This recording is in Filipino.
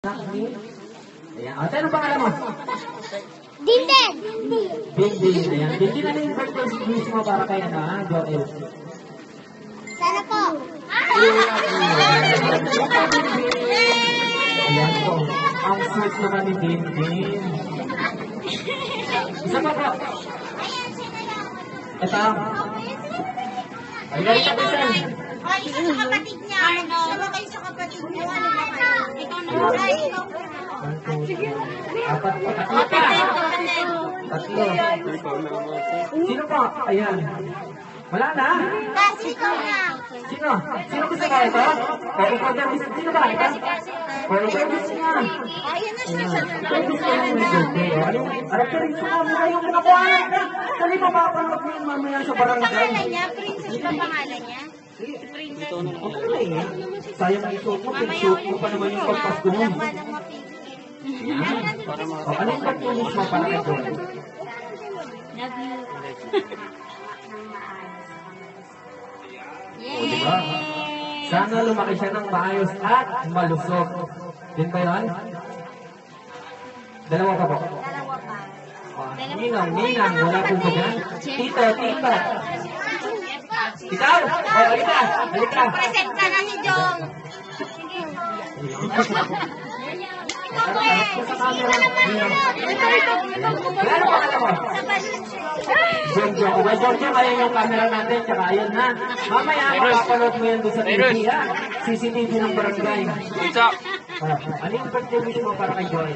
Ayan. O, saan ang pangalan mo? Dindan! Bindin. Ayan. Bindin na yung birthday wish mo para kay Joel. Sana po! Ayan po. Ang sweet naman ni Bindin. Isa pa po. Ito. Ay, galing ka Bisan. Ay, isa sa kapatid niya. Sama kayo sa kapatid niya. Ano ba kayo? Ikaw na ba? Ikaw na. Apat po. Tatlo pa. Tatlo. Sino po? Ayan. Wala na. Kasi ikaw na. Sino? Sino gusto ba ito? Sino ba ito? Forever wish niya. Ayan na siya. Forever wish niya yung birthday. Arap ka rin siya. Mura yung pinakuhaan na. Dali mapapanood mo yun mamaya sa barangay. Pangalan niya? Princess ba pangalan niya? Princess. Okay na eh. Sayang ang isuot mo. Pinsuot mo pa naman yung pagpasko mo. Walang mapigil. O, ano yung birthday wish mo para kay Joel? Love you. O, diba? Sana lumaki siya ng maayos at malusog. Yun ba yun? Dalawa pa po. Dalawa pa. Ninang, wala po ba dyan? Tito. Ikaw? O, halika. Present ka na si Jong. Gano'n pa alam mo? Jong. Uba, Jong, ayan yung camera natin, tsaka ayun na. Mamaya, mapapanood mo yan doon sa TV, ha? CCTV ng barangay. Ano yung birthday wish mo para kay Joel?